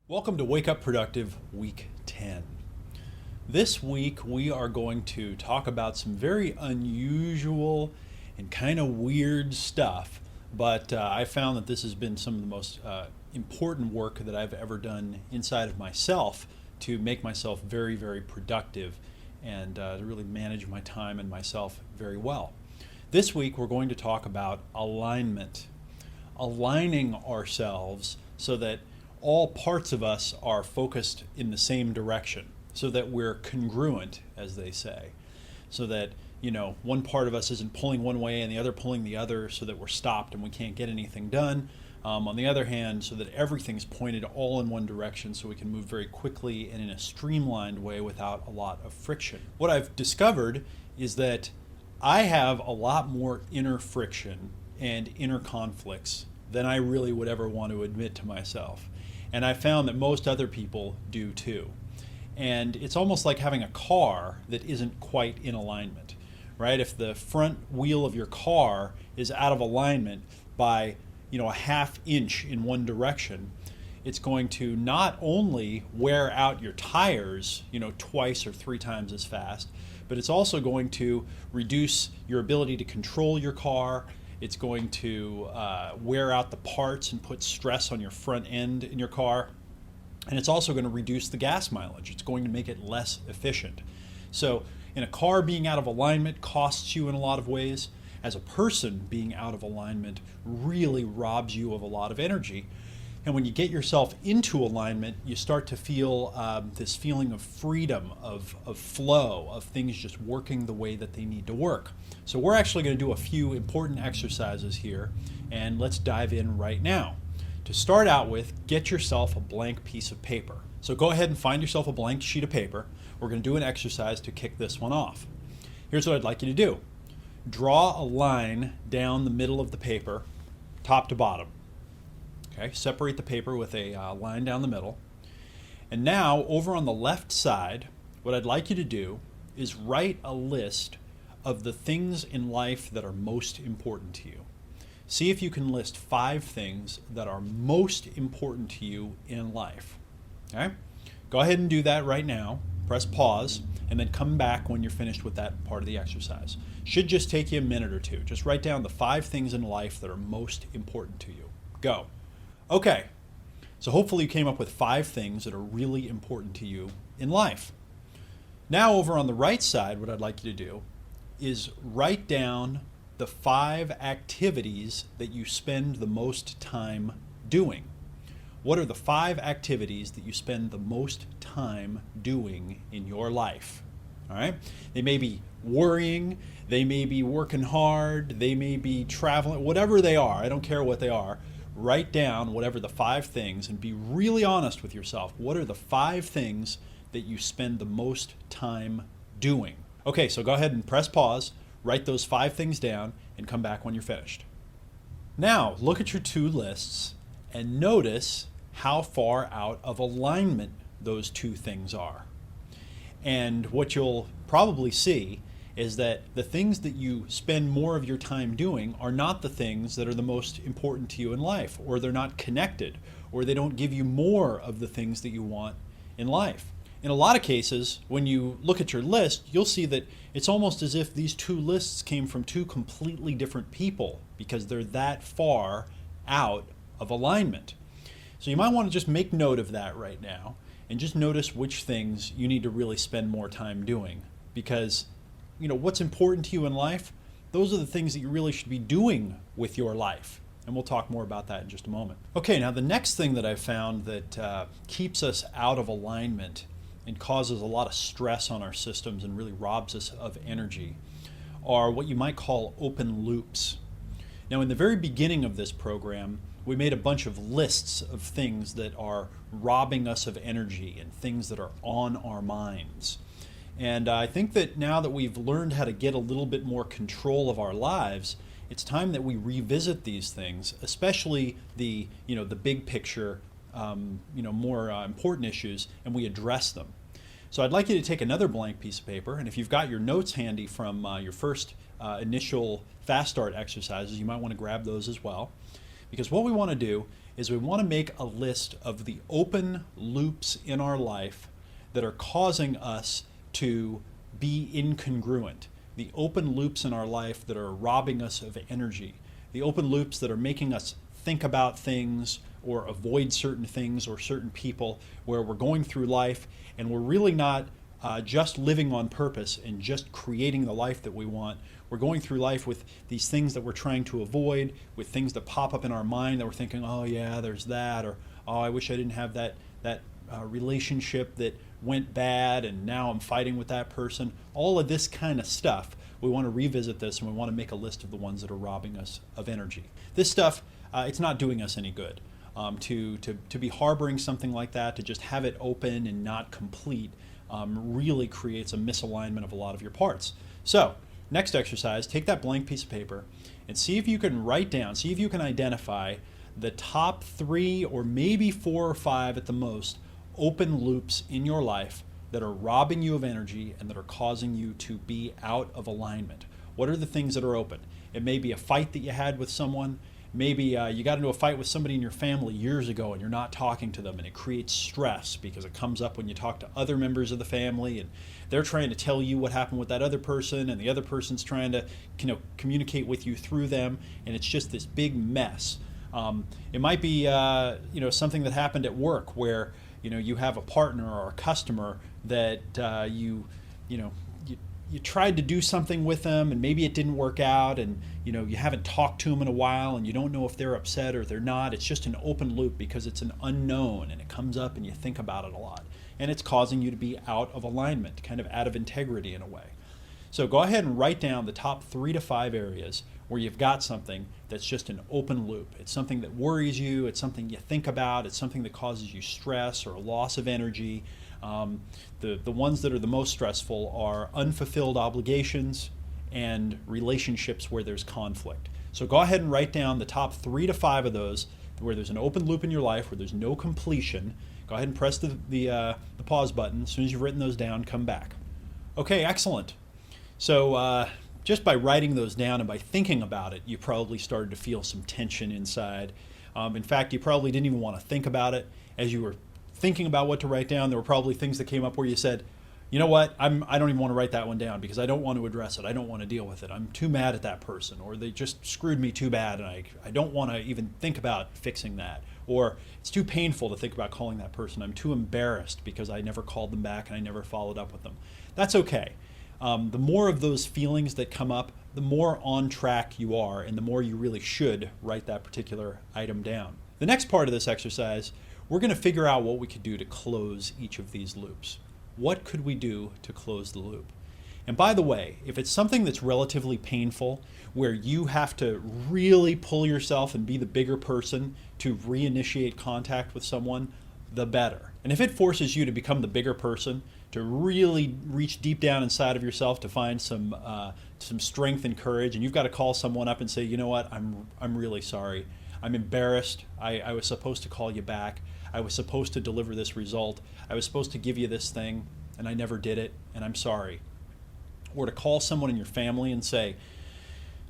Welcome to Wake Up Productive Week 10. This week we are going to talk about some very unusual and kind of weird stuff, but I found that this has been some of the most important work that I've ever done inside of myself to make myself very, very productive and to really manage my time and myself very well. This week we're going to talk about alignment, aligning ourselves so that all parts of us are focused in the same direction, so that we're congruent, as they say, so that one part of us isn't pulling one way and the other pulling the other, so that we're stopped and we can't get anything done. On the other hand, so that everything's pointed all in one direction, so we can move very quickly and in a streamlined way without a lot of friction. What I've discovered is that I have a lot more inner friction and inner conflicts than I really would ever want to admit to myself. And I found that most other people do too. And it's almost like having a car that isn't quite in alignment, right? If the front wheel of your car is out of alignment by, a half inch in one direction, it's going to not only wear out your tires, twice or three times as fast, but it's also going to reduce your ability to control your car. It's going to wear out the parts and put stress on your front end in your car. And it's also going to reduce the gas mileage. It's going to make it less efficient. So in a car, being out of alignment costs you in a lot of ways. As a person, being out of alignment really robs you of a lot of energy. And when you get yourself into alignment, you start to feel this feeling of freedom, of flow, of things just working the way that they need to work. So we're actually going to do a few important exercises here, and let's dive in right now. To start out with, get yourself a blank piece of paper. So go ahead and find yourself a blank sheet of paper. We're going to do an exercise to kick this one off. Here's what I'd like you to do. Draw a line down the middle of the paper, top to bottom. Okay, separate the paper with a line down the middle. And now, over on the left side, what I'd like you to do is write a list of the things in life that are most important to you. See if you can list 5 things that are most important to you in life. Okay? Go ahead and do that right now. Press pause, and then come back when you're finished with that part of the exercise. Should just take you a minute or two. Just write down the 5 things in life that are most important to you. Go. Okay, so hopefully you came up with 5 things that are really important to you in life. Now over on the right side, what I'd like you to do is write down the 5 activities that you spend the most time doing. What are the 5 activities that you spend the most time doing in your life? All right? They may be worrying, they may be working hard, they may be traveling, whatever they are, I don't care what they are. Write down whatever the 5 things and be really honest with yourself. What are the 5 things that you spend the most time doing? Okay, so go ahead and press pause, write those 5 things down, and come back when you're finished. Now, look at your 2 lists and notice how far out of alignment those 2 things are. And what you'll probably see is that the things that you spend more of your time doing are not the things that are the most important to you in life, or they're not connected, or they don't give you more of the things that you want in life. In a lot of cases, when you look at your list, you'll see that it's almost as if these 2 lists came from 2 completely different people because they're that far out of alignment. So you might want to just make note of that right now and just notice which things you need to really spend more time doing, because what's important to you in life, those are the things that you really should be doing with your life. And we'll talk more about that in just a moment. Okay, now the next thing that I've found that keeps us out of alignment and causes a lot of stress on our systems and really robs us of energy are what you might call open loops. Now, in the very beginning of this program, we made a bunch of lists of things that are robbing us of energy and things that are on our minds. And I think that now that we've learned how to get a little bit more control of our lives, it's time that we revisit these things, especially the big picture, more important issues, and we address them. So I'd like you to take another blank piece of paper, and if you've got your notes handy from your first initial fast start exercises, you might want to grab those as well, Because what we want to do is we want to make a list of the open loops in our life that are causing us to be incongruent. The open loops in our life that are robbing us of energy. The open loops that are making us think about things or avoid certain things or certain people, where we're going through life and we're really not just living on purpose and just creating the life that we want. We're going through life with these things that we're trying to avoid, with things that pop up in our mind that we're thinking, oh yeah, there's that, or oh, I wish I didn't have that relationship that went bad and now I'm fighting with that person. All of this kind of stuff. We want to revisit this and we want to make a list of the ones that are robbing us of energy. This stuff, it's not doing us any good. To be harboring something like that, to just have it open and not complete, really creates a misalignment of a lot of your parts. So, next exercise, take that blank piece of paper and see if you can write down, see if you can identify the top 3 or maybe 4 or 5 at the most open loops in your life that are robbing you of energy and that are causing you to be out of alignment. What are the things that are open? It may be a fight that you had with someone. Maybe you got into a fight with somebody in your family years ago and you're not talking to them, and it creates stress because it comes up when you talk to other members of the family and they're trying to tell you what happened with that other person and the other person's trying to communicate with you through them, and it's just this big mess. It might be something that happened at work where you have a partner or a customer that you tried to do something with them and maybe it didn't work out, and you haven't talked to them in a while and you don't know if they're upset or they're not. It's just an open loop because it's an unknown and it comes up and you think about it a lot, and it's causing you to be out of alignment, kind of out of integrity in a way. So go ahead and write down the top 3 to 5 areas where you've got something that's just an open loop. It's something that worries you, it's something you think about, it's something that causes you stress or a loss of energy. The ones that are the most stressful are unfulfilled obligations and relationships where there's conflict. So go ahead and write down the top 3 to 5 of those where there's an open loop in your life, where there's no completion. Go ahead and press the pause button. As soon as you've written those down, come back. Okay, excellent. So just by writing those down and by thinking about it, you probably started to feel some tension inside. In fact, you probably didn't even want to think about it. As you were thinking about what to write down, there were probably things that came up where you said, you know what, I don't even want to write that one down because I don't want to address it. I don't want to deal with it. I'm too mad at that person, or they just screwed me too bad and I don't want to even think about fixing that. Or it's too painful to think about calling that person. I'm too embarrassed because I never called them back and I never followed up with them. That's okay. The more of those feelings that come up, the more on track you are and the more you really should write that particular item down. The next part of this exercise, we're going to figure out what we could do to close each of these loops. What could we do to close the loop? And by the way, if it's something that's relatively painful, where you have to really pull yourself and be the bigger person to reinitiate contact with someone, the better. And if it forces you to become the bigger person, to really reach deep down inside of yourself to find some strength and courage, and you've got to call someone up and say, you know what, I'm really sorry. I'm embarrassed. I was supposed to call you back. I was supposed to deliver this result. I was supposed to give you this thing, and I never did it, and I'm sorry. Or to call someone in your family and say,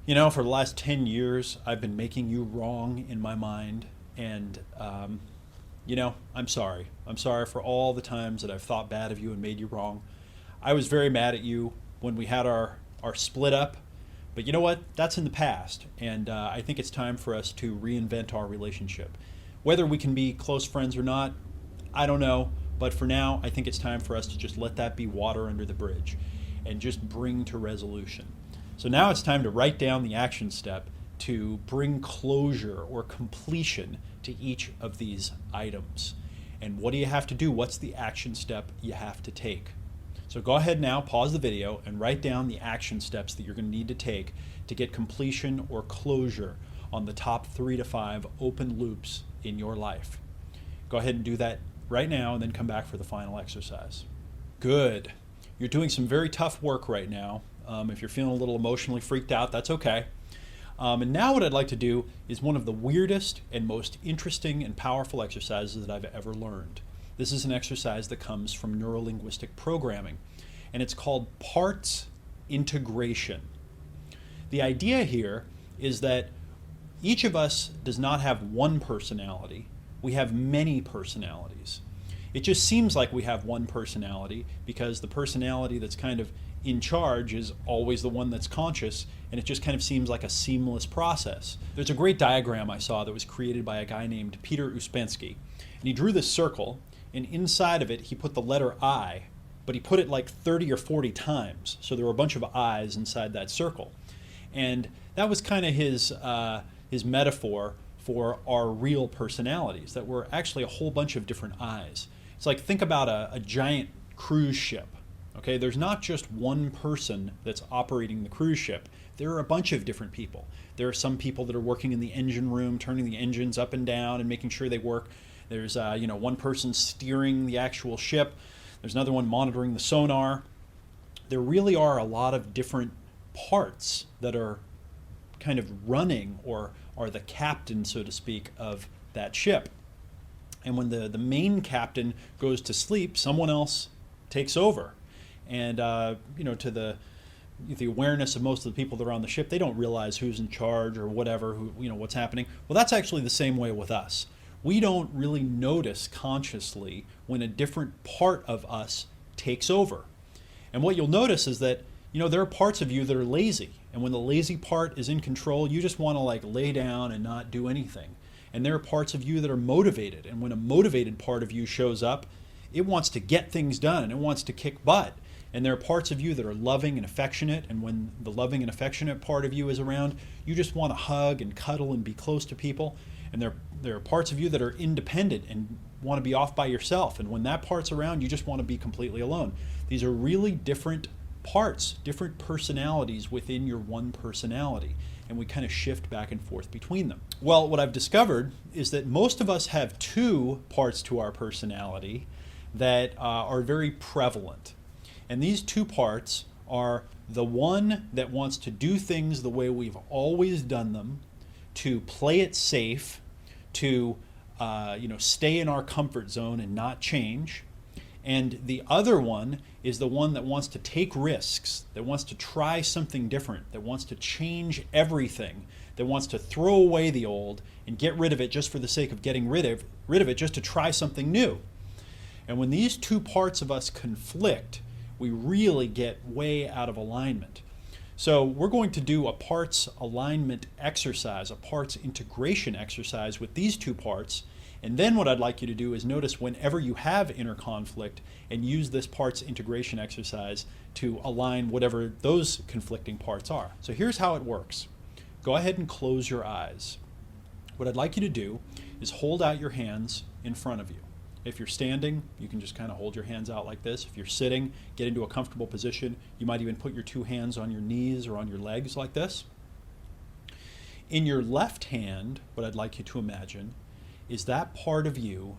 for the last 10 years, I've been making you wrong in my mind, and, I'm sorry. I'm sorry for all the times that I've thought bad of you and made you wrong. I was very mad at you when we had our split up, but you know what? That's in the past, and I think it's time for us to reinvent our relationship. Whether we can be close friends or not, I don't know, but for now, I think it's time for us to just let that be water under the bridge and just bring to resolution. So now it's time to write down the action step to bring closure or completion to each of these items. And what do you have to do? What's the action step you have to take? So go ahead now, pause the video, and write down the action steps that you're going to need to take to get completion or closure on the top 3 to 5 open loops in your life. Go ahead and do that right now and then come back for the final exercise. Good. You're doing some very tough work right now. If you're feeling a little emotionally freaked out, that's okay. And now what I'd like to do is one of the weirdest and most interesting and powerful exercises that I've ever learned. This is an exercise that comes from neuro-linguistic programming, and it's called parts integration. The idea here is that Each of us does not have one personality. We have many personalities. It just seems like we have one personality because the personality that's kind of in charge is always the one that's conscious, and it just kind of seems like a seamless process. There's a great diagram I saw that was created by a guy named Peter Uspensky, and he drew this circle, and inside of it he put the letter I, but he put it like 30 or 40 times, so there were a bunch of I's inside that circle. And that was kind of his metaphor for our real personalities, that we're actually a whole bunch of different I's. It's like, think about a giant cruise ship. Okay, there's not just one person that's operating the cruise ship. There are a bunch of different people. There are some people that are working in the engine room, turning the engines up and down and making sure they work. There's one person steering the actual ship. There's another one monitoring the sonar. There really are a lot of different parts that are kind of running or are the captain, so to speak, of that ship. And when the main captain goes to sleep, someone else takes over. And to the awareness of most of the people that are on the ship, they don't realize who's in charge or whatever, what's happening. Well, that's actually the same way with us. We don't really notice consciously when a different part of us takes over. And what you'll notice is that there are parts of you that are lazy, and when the lazy part is in control, you just want to lay down and not do anything. And there are parts of you that are motivated, and when a motivated part of you shows up, it wants to get things done and it wants to kick butt. And there are parts of you that are loving and affectionate, and when the loving and affectionate part of you is around, you just want to hug and cuddle and be close to people. And there are parts of you that are independent and want to be off by yourself, and when that part's around, you just want to be completely alone. These are really different parts, different personalities within your one personality, and we kind of shift back and forth between them. Well, what I've discovered is that most of us have two parts to our personality that are very prevalent. And these two parts are the one that wants to do things the way we've always done them, to play it safe, to stay in our comfort zone and not change. And the other one is the one that wants to take risks, that wants to try something different, that wants to change everything, that wants to throw away the old and get rid of it just for the sake of getting rid of it, just to try something new. And when these two parts of us conflict, we really get way out of alignment. So we're going to do a parts alignment exercise, a parts integration exercise with these two parts. And then what I'd like you to do is notice whenever you have inner conflict and use this parts integration exercise to align whatever those conflicting parts are. So here's how it works. Go ahead and close your eyes. What I'd like you to do is hold out your hands in front of you. If you're standing, you can just kind of hold your hands out like this. If you're sitting, get into a comfortable position. You might even put your two hands on your knees or on your legs like this. In your left hand, what I'd like you to imagine is that part of you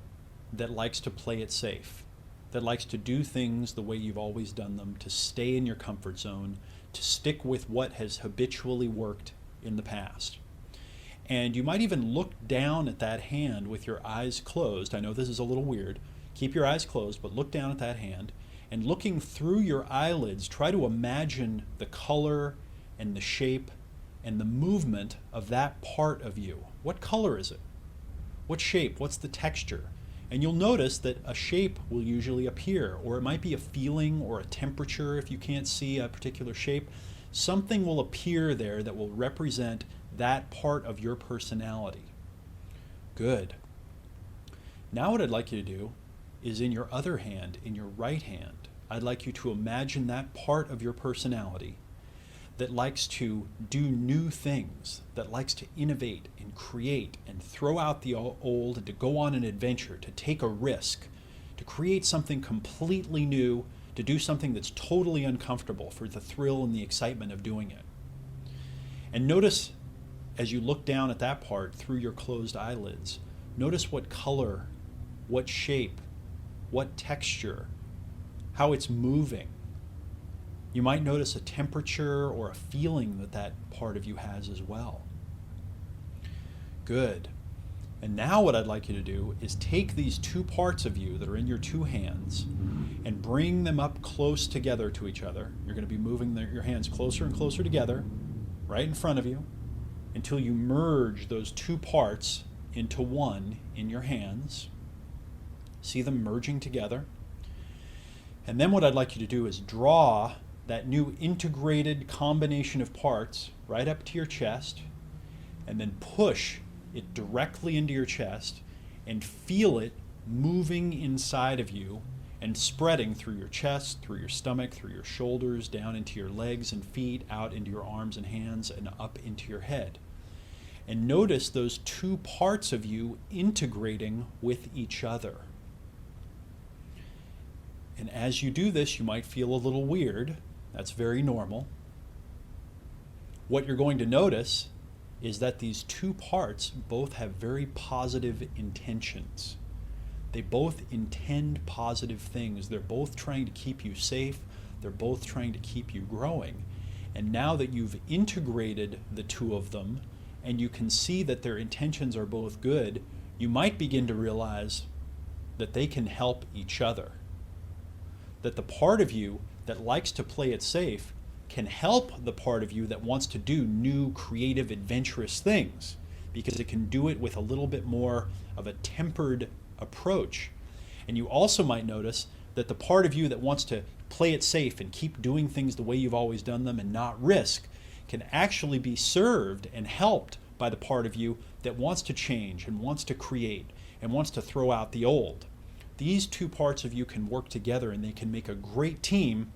that likes to play it safe, that likes to do things the way you've always done them, to stay in your comfort zone, to stick with what has habitually worked in the past. And you might even look down at that hand with your eyes closed. I know this is a little weird. Keep your eyes closed, but look down at that hand. And looking through your eyelids, try to imagine the color and the shape and the movement of that part of you. What color is it? What shape? What's the texture? And you'll notice that a shape will usually appear, or it might be a feeling or a temperature if you can't see a particular shape. Something will appear there that will represent that part of your personality. Good. Now what I'd like you to do is in your other hand, in your right hand, I'd like you to imagine that part of your personality that likes to do new things, that likes to innovate and create and throw out the old and to go on an adventure, to take a risk, to create something completely new, to do something that's totally uncomfortable for the thrill and the excitement of doing it. And notice as you look down at that part through your closed eyelids, notice what color, what shape, what texture, how it's moving. You might notice a temperature or a feeling that that part of you has as well. Good. And now what I'd like you to do is take these two parts of you that are in your two hands and bring them up close together to each other. You're going to be moving your hands closer and closer together, right in front of you. until you merge those two parts into one in your hands. See them merging together. And then what I'd like you to do is draw that new integrated combination of parts right up to your chest, and then push it directly into your chest and feel it moving inside of you and spreading through your chest, through your stomach, through your shoulders, down into your legs and feet, out into your arms and hands, and up into your head. And notice those two parts of you integrating with each other. And as you do this, you might feel a little weird. That's very normal. What you're going to notice is that these two parts both have very positive intentions. They both intend positive things. They're both trying to keep you safe. They're both trying to keep you growing. And now that you've integrated the two of them, and you can see that their intentions are both good, you might begin to realize that they can help each other. That the part of you that likes to play it safe can help the part of you that wants to do new, creative, adventurous things, because it can do it with a little bit more of a tempered approach. And you also might notice that the part of you that wants to play it safe and keep doing things the way you've always done them and not risk can actually be served and helped by the part of you that wants to change and wants to create and wants to throw out the old. These two parts of you can work together, and they can make a great team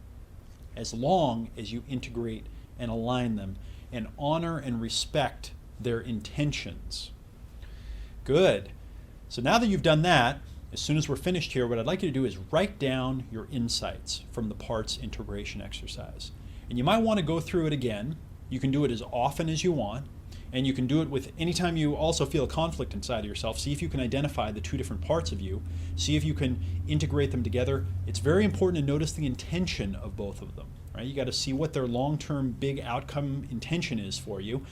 as long as you integrate and align them and honor and respect their intentions. Good. So now that you've done that, as soon as we're finished here, what I'd like you to do is write down your insights from the parts integration exercise. And you might want to go through it again. You can do it as often as you want. And you can do it with anytime you also feel a conflict inside of yourself. See if you can identify the two different parts of you. See if you can integrate them together. It's very important to notice the intention of both of them. Right? You got to see what their long-term big outcome intention is for you.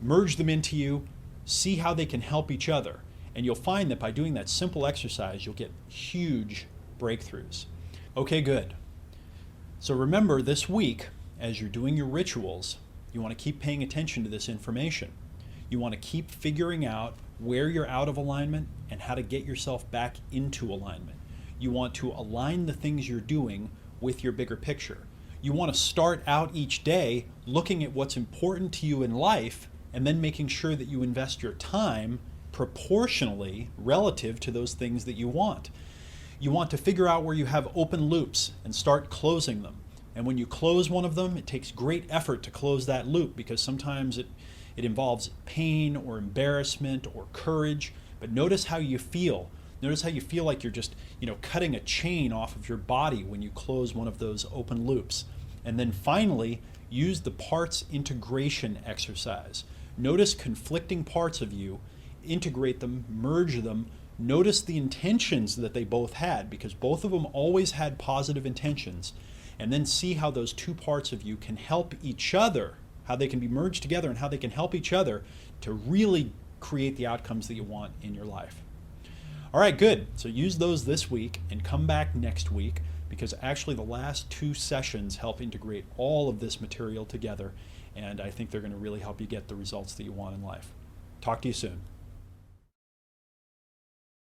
Merge them into you. See how they can help each other. And you'll find that by doing that simple exercise, you'll get huge breakthroughs. Okay, good. So remember, this week, as you're doing your rituals, you want to keep paying attention to this information. You want to keep figuring out where you're out of alignment and how to get yourself back into alignment. You want to align the things you're doing with your bigger picture. You want to start out each day looking at what's important to you in life and then making sure that you invest your time proportionally relative to those things that you want. You want to figure out where you have open loops and start closing them. And when you close one of them, it takes great effort to close that loop, because sometimes it involves pain or embarrassment or courage. But notice how you feel. Notice how you feel like you're just, cutting a chain off of your body when you close one of those open loops. And then finally, use the parts integration exercise. Notice conflicting parts of you, integrate them, merge them. Notice the intentions that they both had, because both of them always had positive intentions. And then see how those two parts of you can help each other, how they can be merged together and how they can help each other to really create the outcomes that you want in your life. All right, good. So use those this week and come back next week, because actually the last two sessions help integrate all of this material together, and I think they're going to really help you get the results that you want in life. Talk to you soon.